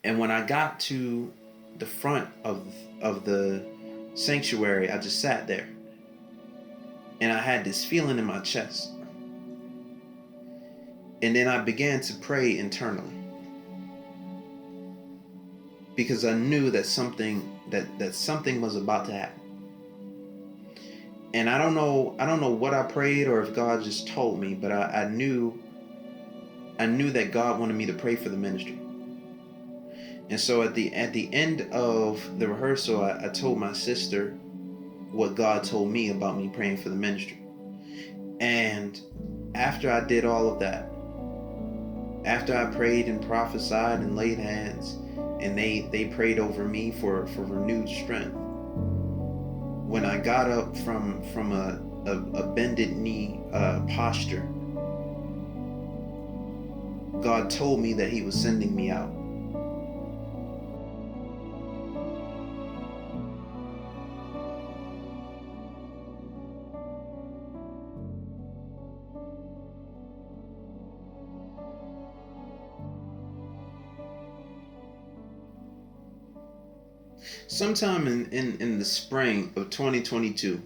And when I got to the front of the sanctuary, I just sat there, and I had this feeling in my chest. And then I began to pray internally because I knew that something was about to happen. And I don't know what I prayed or if God just told me, but I knew that God wanted me to pray for the ministry. And so at the end of the rehearsal, I told my sister what God told me about me praying for the ministry. And after I did all of that, after I prayed and prophesied and laid hands, and they prayed over me for renewed strength, when I got up from a bended knee posture, God told me that He was sending me out. Sometime in the spring of 2022,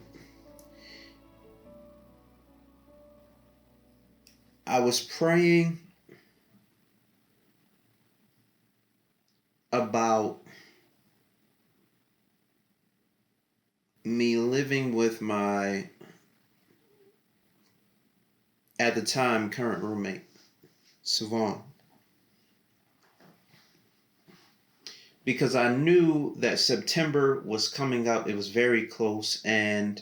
I was praying about me living with my, at the time, current roommate, Savon. Because I knew that September was coming up, it was very close, and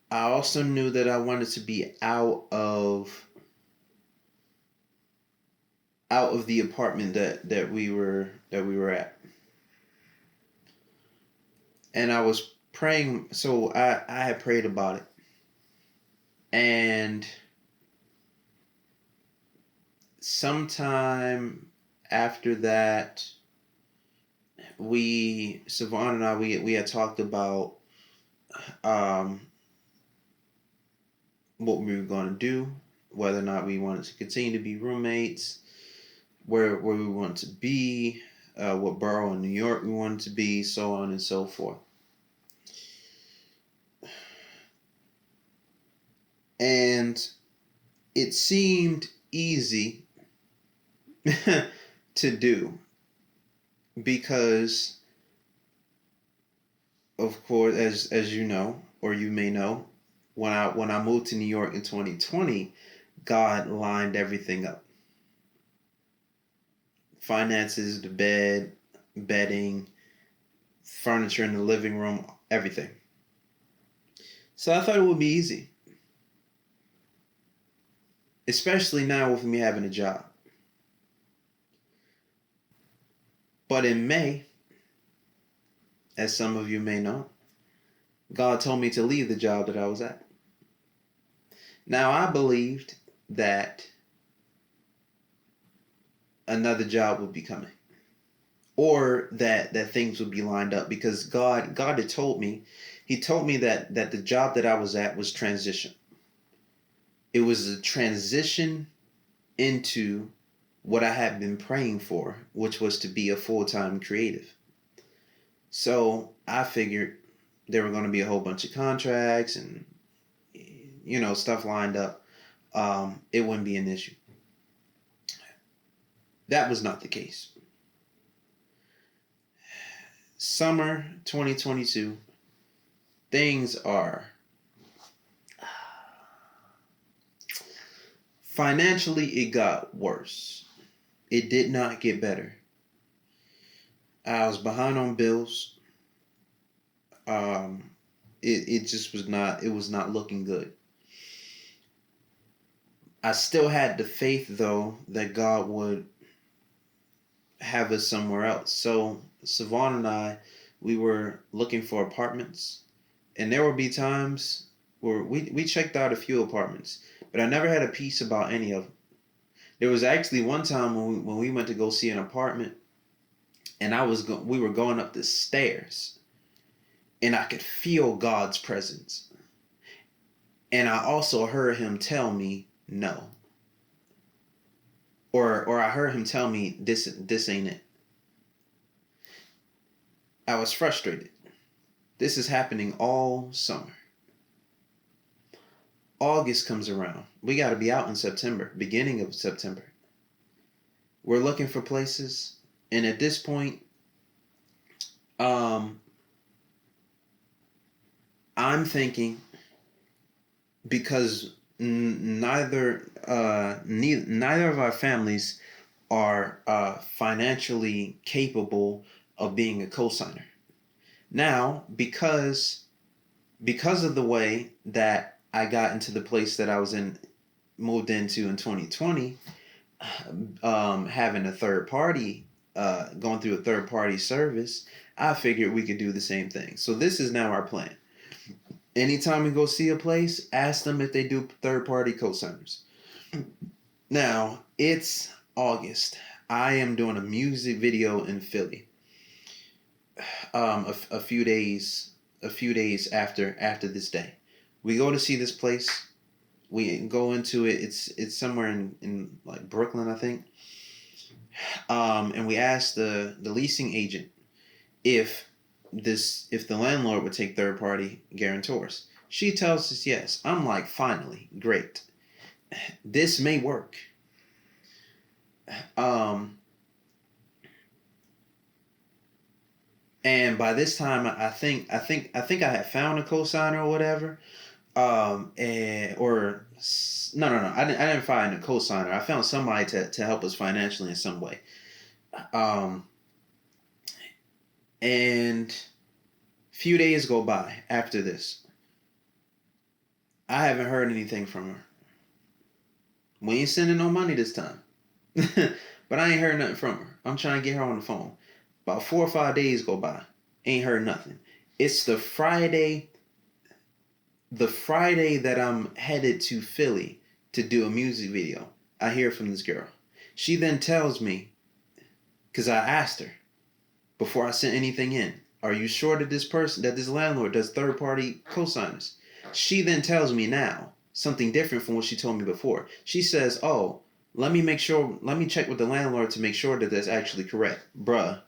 I also knew that I wanted to be out of the apartment that we were at. And I was praying, so I had prayed about it. And sometime after that, Savon and I, we had talked about um, what we were going to do, whether or not we wanted to continue to be roommates, where we wanted to be, what borough in New York we wanted to be, so on and so forth. And it seemed easy to do because, of course, as you know, or you may know, when I moved to New York in 2020, God lined everything up. Finances, the bed, bedding, furniture in the living room, everything. So I thought it would be easy, especially now with me having a job. But in May, as some of you may know, God told me to leave the job that I was at. Now, I believed that another job would be coming, or that things would be lined up, because God had told me, He told me that the job that I was at was transition. It was a transition into what I had been praying for, which was to be a full-time creative. So I figured there were going to be a whole bunch of contracts and stuff lined up. It wouldn't be an issue. That was not the case. Summer 2022, things are financially, it got worse. It did not get better. I was behind on bills. Um, it just was not. It was not looking good. I still had the faith, though, that God would have us somewhere else. So Savon and I, we were looking for apartments, and there would be times where we checked out a few apartments, but I never had a peace about any of them. There was actually one time when we went to go see an apartment, and we were going up the stairs, and I could feel God's presence, and I also heard Him tell me no, or I heard him tell me this ain't it. I was frustrated. This is happening all summer. August comes around. We got to be out in September, beginning of September. We're looking for places, and at this point, I'm thinking, because neither of our families are financially capable of being a cosigner. Now, because of the way that I got into the place that I was moved into in 2020, having a third party, going through a third party service, I figured we could do the same thing. So this is now our plan. Anytime we go see a place, ask them if they do third party cosigners. Now, it's August. I am doing a music video in Philly. A few days after this day, we go to see this place. We go into it. It's somewhere in like Brooklyn, I think. And we asked the leasing agent if the landlord would take third party guarantors. She tells us yes. I'm like, finally, great. This may work. And by this time, I think I had found a cosigner or whatever. Or no. I didn't find a cosigner. I found somebody to help us financially in some way. And few days go by after this. I haven't heard anything from her. We ain't sending no money this time. But I ain't heard nothing from her. I'm trying to get her on the phone. About 4 or 5 days go by. Ain't heard nothing. It's the Friday that I'm headed to Philly to do a music video. I hear from this girl. She then tells me, because I asked her before I sent anything in, are you sure that this landlord does third party cosigners? She then tells me now something different from what she told me before. She says, oh, let me check with the landlord to make sure that that's actually correct. Bruh.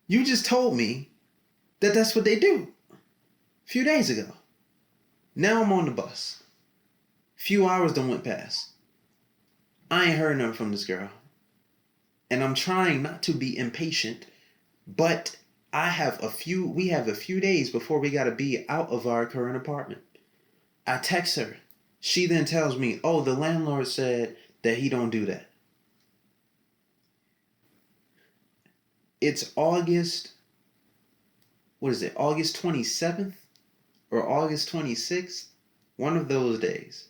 You just told me that that's what they do a few days ago. Now I'm on the bus. Few hours done went past. I ain't heard nothing from this girl. And I'm trying not to be impatient, but we have a few days before we gotta be out of our current apartment. I text her. She then tells me, oh, the landlord said that he don't do that. It's August, what is it, August 27th or August 26th? One of those days.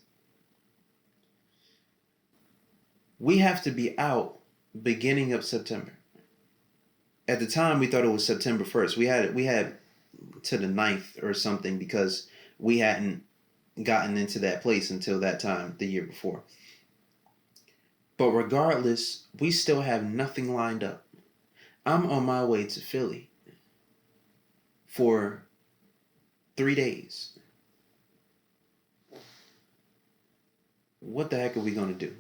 We have to be out beginning of September. At the time, we thought it was September 1st. We had to the 9th or something because we hadn't gotten into that place until that time the year before. But regardless, we still have nothing lined up. I'm on my way to Philly for 3 days. What the heck are we going to do?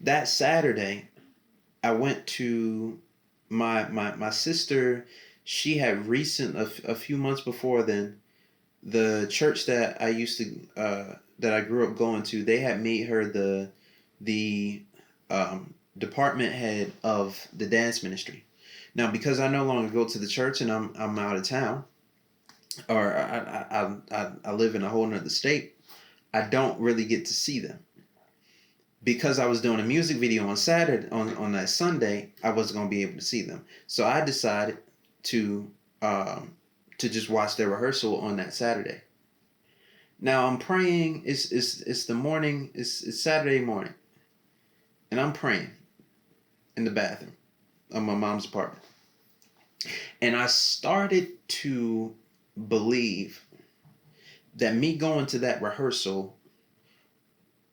That Saturday, I went to my sister. She had a few months before then, the church that I grew up going to, they had made her the department head of the dance ministry. Now, because I no longer go to the church and I'm out of town, or I live in a whole nother state, I don't really get to see them. Because I was doing a music video on Saturday, on that Sunday, I wasn't going to be able to see them. So I decided to just watch their rehearsal on that Saturday. Now I'm praying. It's the morning. It's Saturday morning, and I'm praying in the bathroom of my mom's apartment. And I started to believe that me going to that rehearsal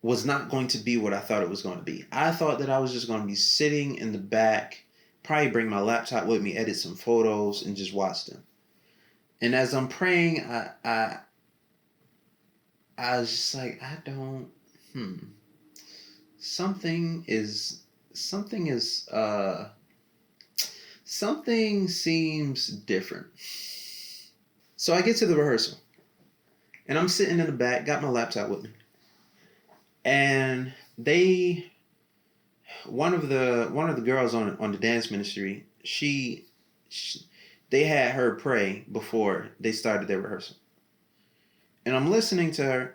was not going to be what I thought it was going to be. I thought that I was just going to be sitting in the back, probably bring my laptop with me, edit some photos, and just watch them. And as I'm praying, I was just like, I don't, hmm, something is, something is, something seems different. So I get to the rehearsal, and I'm sitting in the back, got my laptop with me, and they, one of the girls on the dance ministry, she they had her pray before they started their rehearsal, and I'm listening to her.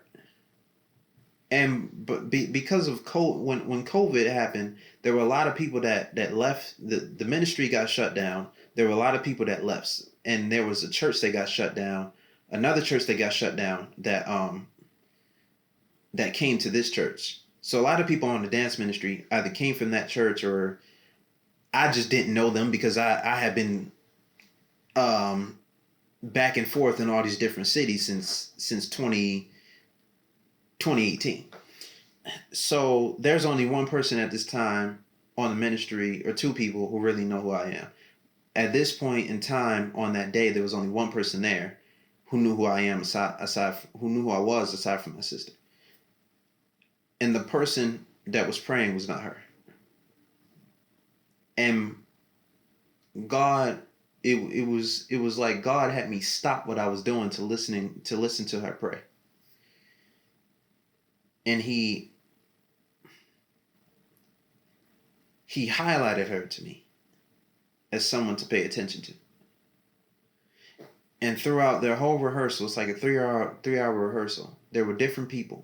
And because of COVID, when COVID happened, there were a lot of people that left. The ministry got shut down. There were a lot of people that left, and there was a church that got shut down, another church that got shut down that came to this church. So a lot of people on the dance ministry either came from that church, or I just didn't know them because I had been um, back and forth in all these different cities since 2018. So there's only one person at this time on the ministry, or two people who really know who I am. At this point in time on that day, there was only one person there who knew who I am who knew who I was aside from my sister. And the person that was praying was not her. And God, it was like God had me stop what I was doing to listen to her pray. And he highlighted her to me as someone to pay attention to. And throughout their whole rehearsal, it's like a three hour rehearsal, there were different people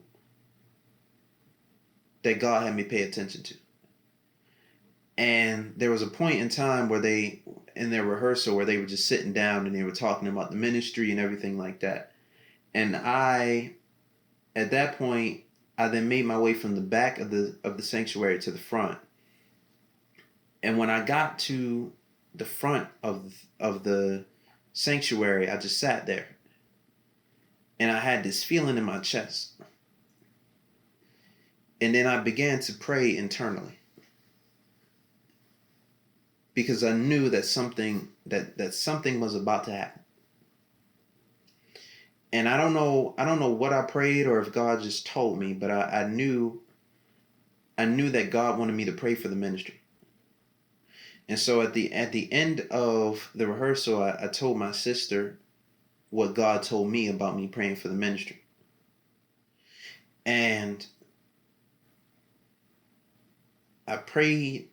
that God had me pay attention to. And there was a point in time where they, in their rehearsal, where they were just sitting down and they were talking about the ministry and everything like that. And at that point, I then made my way from the back of the sanctuary to the front. And when I got to the front of the sanctuary, I just sat there. And I had this feeling in my chest. And then I began to pray internally. Because I knew that something was about to happen. And I don't know what I prayed or if God just told me, but I knew that God wanted me to pray for the ministry. And so at the end of the rehearsal, I told my sister what God told me about me praying for the ministry. And I prayed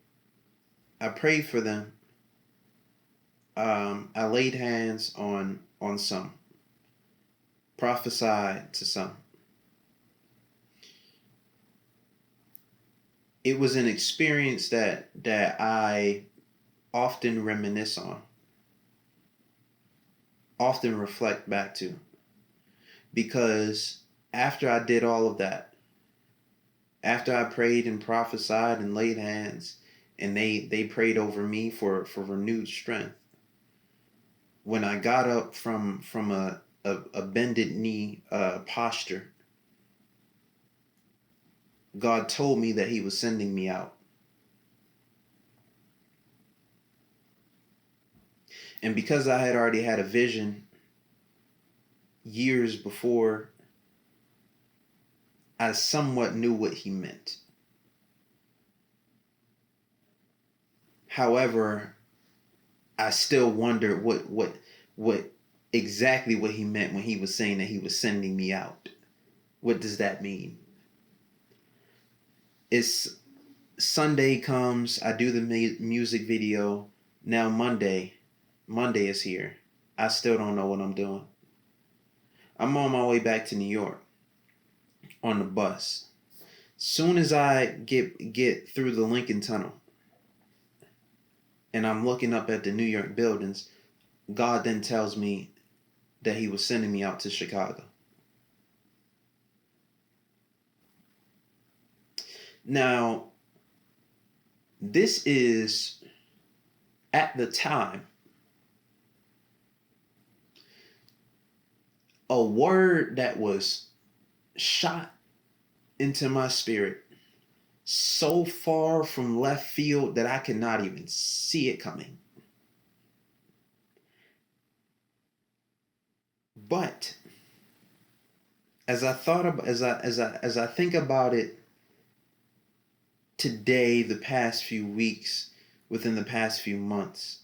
for them. I laid hands on some, prophesied to some. It was an experience that I often reminisce on, often reflect back to, because after I did all of that, after I prayed and prophesied and laid hands, and they prayed over me for renewed strength, when I got up from a bended knee posture, God told me that he was sending me out. And because I had already had a vision years before, I somewhat knew what he meant. However, I still wondered what exactly what he meant when he was saying that he was sending me out. What does that mean? It's Sunday comes, I do the music video. Now Monday is here. I still don't know what I'm doing. I'm on my way back to New York on the bus. Soon as I get through the Lincoln Tunnel and I'm looking up at the New York buildings, God then tells me that he was sending me out to Chicago. Now, this is, at the time, a word that was shot into my spirit so far from left field that I could not even see it coming. But as I thought about as I think about it today, the past few weeks, within the past few months,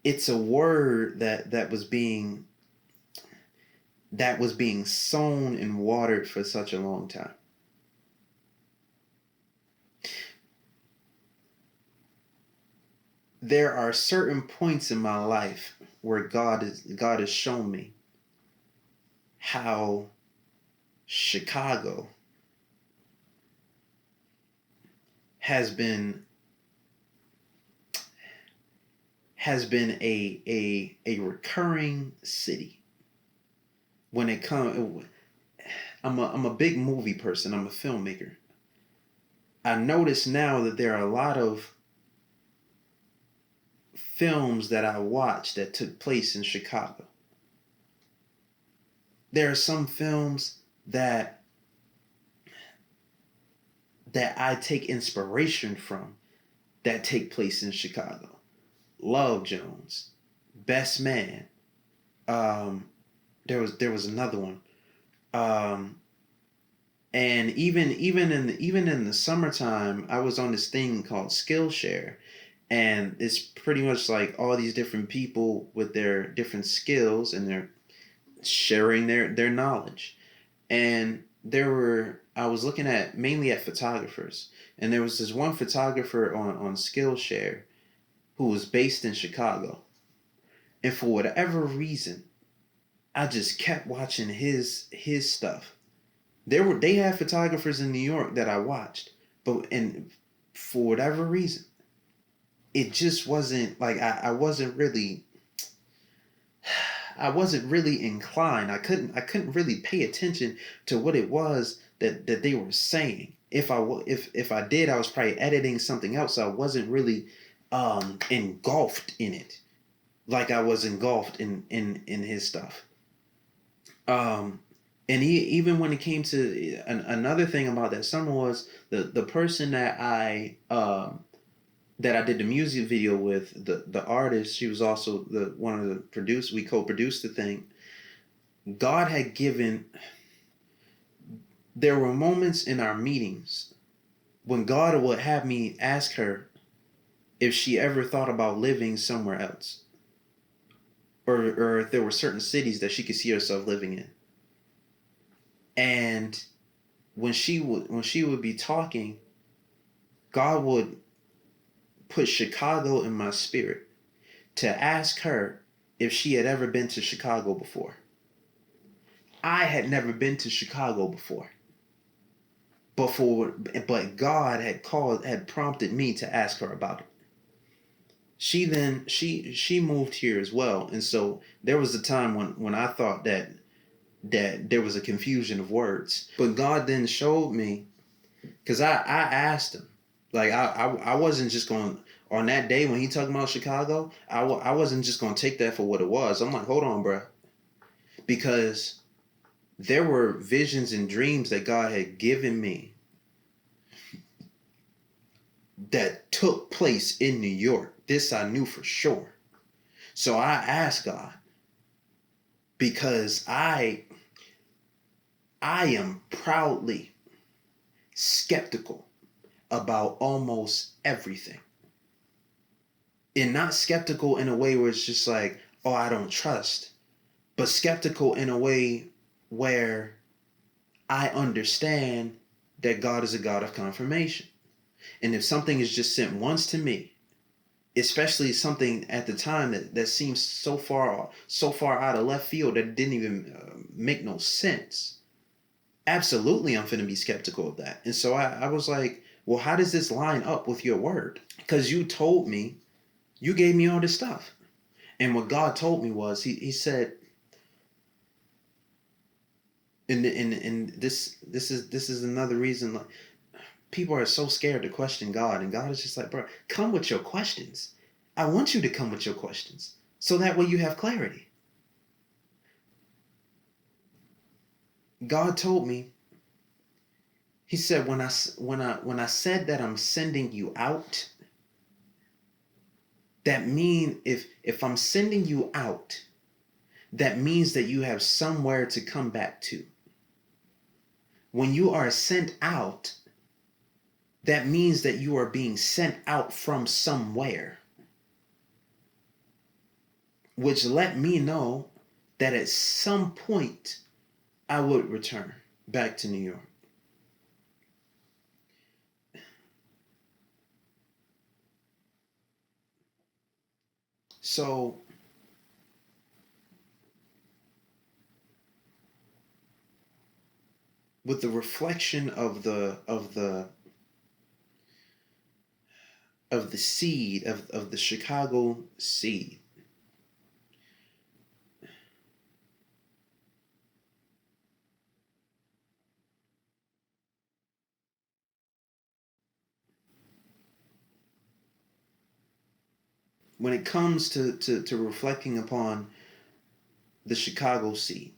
it's a word that was being sown and watered for such a long time. There are certain points in my life where God has shown me how Chicago has been a recurring city when it comes. I'm a big movie person. I'm a filmmaker. I notice now that there are a lot of films that I watched that took place in Chicago. There are some films that I take inspiration from that take place in Chicago. Love Jones, Best Man. Um, there was another one. Um, and even in the summertime, I was on this thing called Skillshare, and it's pretty much like all these different people with their different skills, and they're sharing their knowledge. And I was looking at mainly at photographers, and there was this one photographer on Skillshare who was based in Chicago, and for whatever reason, I just kept watching his stuff. They had photographers in New York that I watched, but and for whatever reason, it just wasn't like I wasn't really inclined. I couldn't really pay attention to what it was that they were saying. If I did, I was probably editing something else. So I wasn't really engulfed in it like I was engulfed in his stuff. Um, and even when it came to another thing about that summer was the person that I did the music video with, the artist. She was also the one of the producers. We co-produced the thing. God had given. There were moments in our meetings when God would have me ask her if she ever thought about living somewhere else, or if there were certain cities that she could see herself living in. And when she would be talking, God would put Chicago in my spirit to ask her if she had ever been to Chicago before. I had never been to Chicago before. But God had prompted me to ask her about it. She moved here as well, and so there was a time when I thought that there was a confusion of words. But God then showed me, because I asked him, like I wasn't just going, on that day when he talking about Chicago, I wasn't just going to take that for what it was. I'm like, hold on, bro. Because there were visions and dreams that God had given me that took place in New York. This I knew for sure. So I asked God, because I am proudly skeptical about almost everything. And not skeptical in a way where it's just like, oh, I don't trust, but skeptical in a way where I understand that God is a God of confirmation. And if something is just sent once to me, especially something at the time that seems so far out of left field that it didn't even make no sense, absolutely I'm finna be skeptical of that. And so I was like, well, how does this line up with your word? Because you told me, you gave me all this stuff. And what God told me was, he said, and this is another reason, like, people are so scared to question God, and God is just like, bro, come with your questions. I want you to come with your questions, so that way you have clarity. God told me, he said, when I said that I'm sending you out, that mean if I'm sending you out, that means that you have somewhere to come back to. When you are sent out, that means that you are being sent out from somewhere, which let me know that at some point I would return back to New York. So with the reflection of the seed of the Chicago seed, when it comes to reflecting upon the Chicago seed,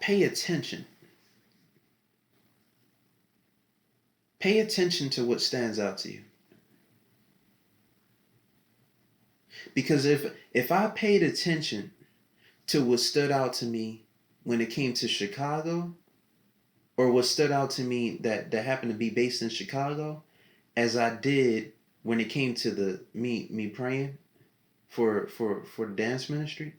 pay attention. Pay attention to what stands out to you. Because if I paid attention to what stood out to me when it came to Chicago, or what stood out to me that happened to be based in Chicago, as I did when it came to the me praying for dance ministry,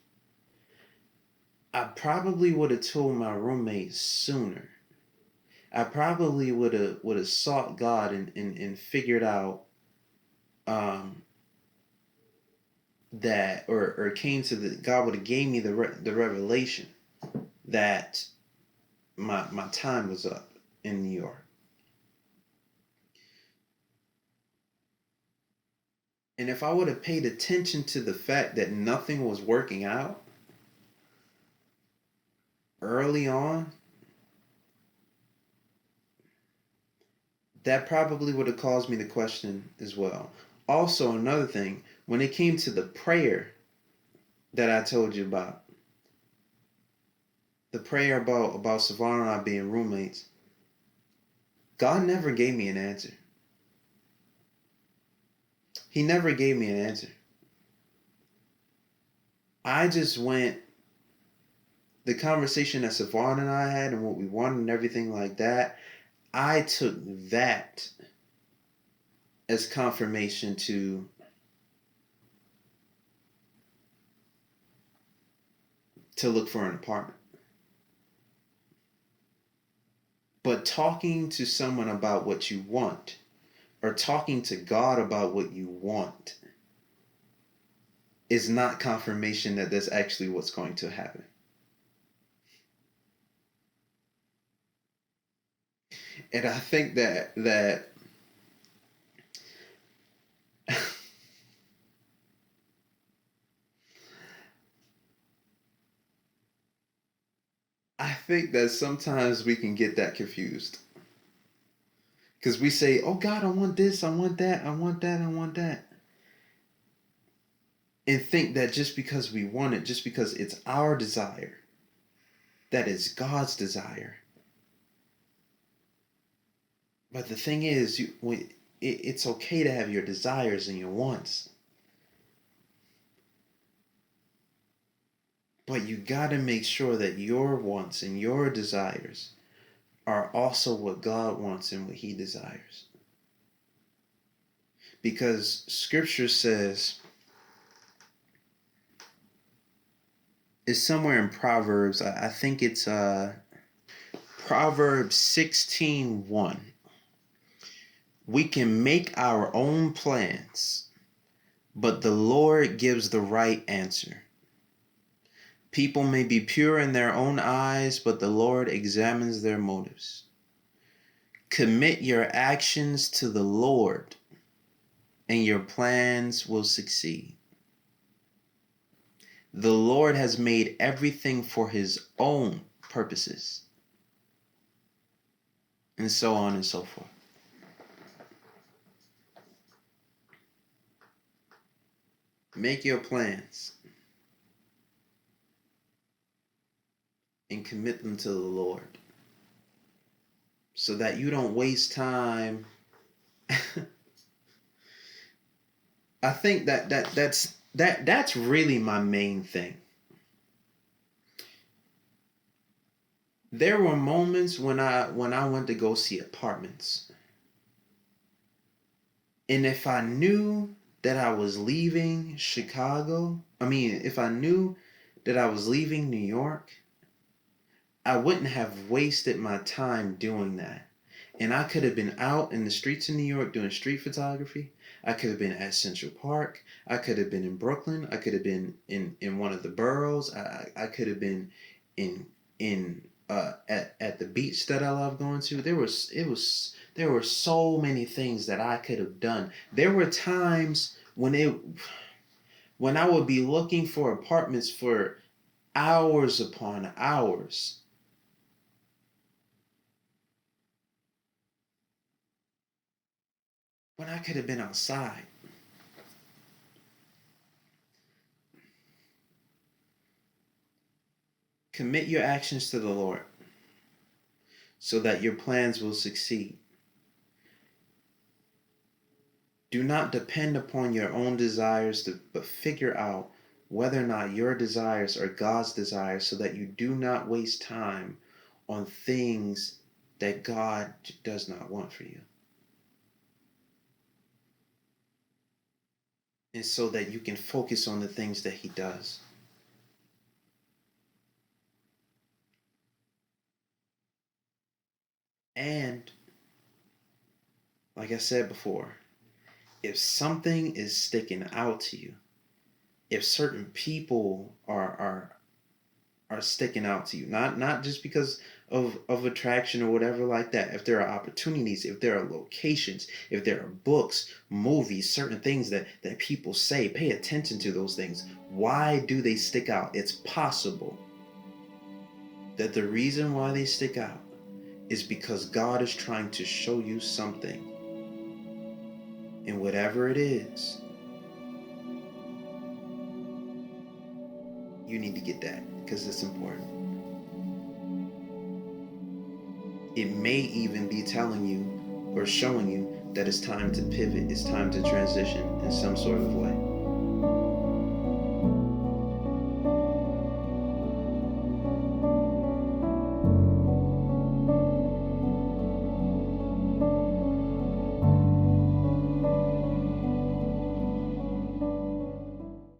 I probably would have told my roommate sooner. I probably would have sought God and figured out um, that or came to the God would have gave me the revelation that my time was up in New York. And if I would have paid attention to the fact that nothing was working out early on, that probably would have caused me to question as well. Also, another thing, when it came to the prayer that I told you about, the prayer about Savannah and I being roommates, God never gave me an answer. He never gave me an answer. I just went, the conversation that Savannah and I had and what we wanted and everything like that, I took that as confirmation to look for an apartment. But talking to someone about what you want, or talking to God about what you want, is not confirmation that that's actually what's going to happen. And I think that I think that sometimes we can get that confused. Because we say, oh God, I want this, I want that, I want that, I want that. And think that just because we want it, just because it's our desire, that is God's desire. But the thing is, it's okay to have your desires and your wants. But you got to make sure that your wants and your desires are also what God wants and what He desires. Because Scripture says, it's somewhere in Proverbs, I think it's Proverbs 16:1. We can make our own plans, but the Lord gives the right answer. People may be pure in their own eyes, but the Lord examines their motives. Commit your actions to the Lord, and your plans will succeed. The Lord has made everything for His own purposes, and so on and so forth. Make your plans. and commit them to the Lord so that you don't waste time. I think that's really my main thing. There were moments when I went to go see apartments, and if I knew that I was leaving Chicago, if I knew that I was leaving New York, I wouldn't have wasted my time doing that. And I could have been out in the streets of New York doing street photography. I could have been at Central Park. I could have been in Brooklyn. I could have been in one of the boroughs. I could have been in at the beach that I love going to. There were so many things that I could have done. There were times when I would be looking for apartments for hours upon hours, when I could have been outside. Commit your actions to the Lord so that your plans will succeed. Do not depend upon your own desires, but figure out whether or not your desires are God's desires so that you do not waste time on things that God does not want for you. And so that you can focus on the things that He does. And, like I said before, if something is sticking out to you, if certain people are sticking out to you, not just because of attraction or whatever like that, if there are opportunities, if there are locations, if there are books, movies, certain things that people say, pay attention to those things. Why do they stick out? It's possible that the reason why they stick out is because God is trying to show you something. And whatever it is, you need to get that because it's important. It may even be telling you or showing you that it's time to pivot, it's time to transition in some sort of way.